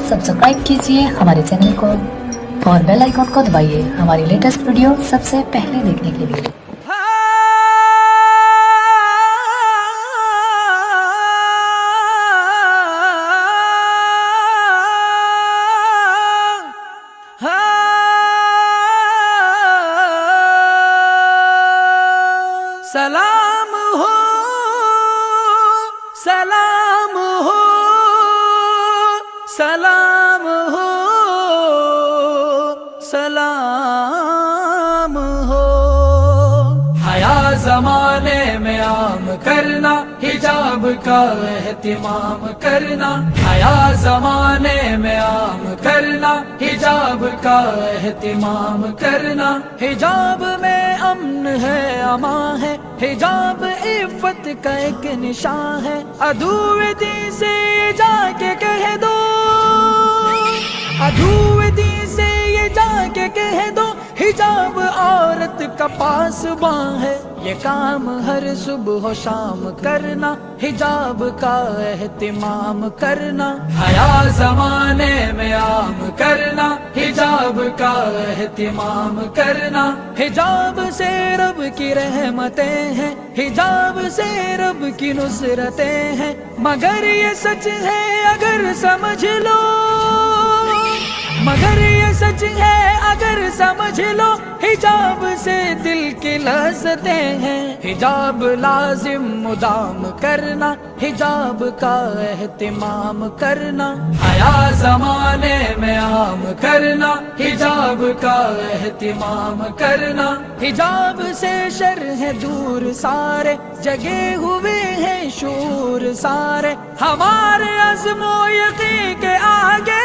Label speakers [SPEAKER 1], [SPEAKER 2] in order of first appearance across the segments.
[SPEAKER 1] Subscribe कीजिए हमारे channel को और बेल आइकॉन को दबाइए हमारी लेटेस्ट वीडियो सबसे पहले देखने के लिए।
[SPEAKER 2] सलाम हो, सलाम हो, सलाम हो, सलाम हो। हया ज़माने में आम करना, हिजाब का एहतिमाम करना। हया ज़माने में आम करना, हिजाब का एहतिमाम करना। हिजाब में अमन है, अमा है, हिजाब इफ़्फ़त का एक निशान है। अधूवदी से जाके कह दो, अधूवदी से ये जाके कह दो, हिजाब औरत का पासबां है। ये काम हर सुबह शाम करना, हिजाब का एहतिमाम करना। हया ज़माने में आम करना, हिजाब का एहतिमाम करना। हिजाब से रब की रहमतें हैं, हिजाब से रब की नुसरतें हैं। मगर ये सच है अगर समझ लो, मगर ये सच है अगर समझ लो, हिजाब से दिल की लज़्ज़तें हैं। हिजाब लाजिम मुदाम करना, हिजाब का एहतिमाम करना। हया ज़माने में आम करना, हिजाब का एहतिमाम करना। हिजाब से शर है दूर सारे, जगे हुए हैं शूर सारे। हमारे अज़्मो यक़ीन के आगे,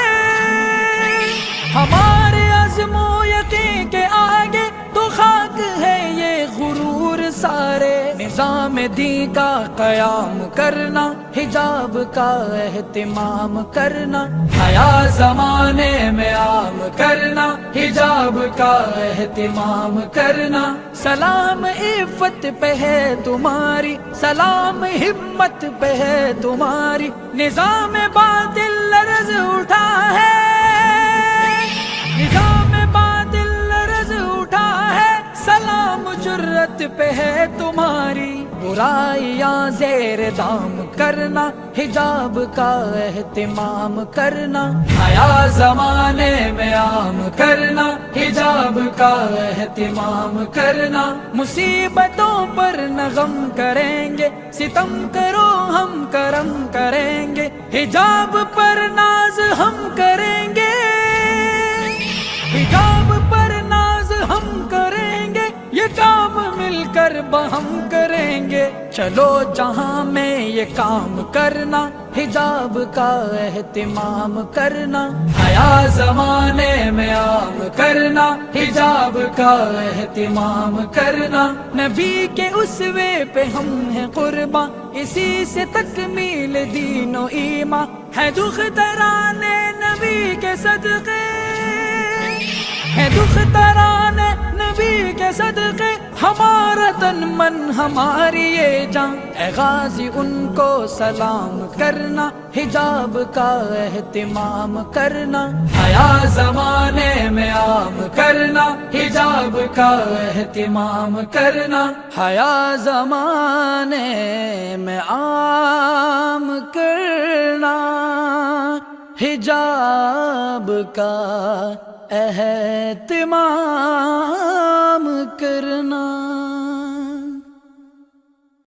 [SPEAKER 2] हमारे अज़्मो यक़ीन के आगे तो खाक है ये गुरूर सारे। निज़ाम दी का क़याम करना, हिजाब का एहतिमाम करना। हया ज़माने में आम करना, हिजाब का एहतिमाम करना। सलाम इफ़्फ़त पे है तुम्हारी, सलाम हिम्मत पे है तुम्हारी। निज़ाम बातिल लर्ज़ उठा है, निज़ाम बातिल लर्ज़ उठा है। सलाम जुर्रत पे है तुम्हारी। बुराइयां ज़ेर दाम करना, हिजाब का एहतिमाम करना। हया ज़माने में आम करना, हिजाब का एहतिमाम करना। मुसीबतों पर न गम करेंगे, सितम करो हम करम करेंगे। हिजाब पर नाज हम करेंगे, हिजाब पर नाज हम करेंगे। ये काम मिलकर बहम करेंगे। चलो जहां में ये काम करना, हिजाब का एहतिमाम करना। हया ज़माने में आम करना, हिजाब का एहतिमाम करना। नबी के उसवे पे हम हैं कुर्बां, इसी से तकमील दीनो ईमा है। दुख तराने नबी के सदक़े, है दुख तराने नबी के सदक़े। हमारा तन मन हमारी ये जान, ए गाज़ी उनको सलाम करना, हिजाब का एहतिमाम करना। हया ज़माने में आम करना, हिजाब का एहतिमाम करना। हया ज़माने में आम करना, हिजाब का एहतिमाम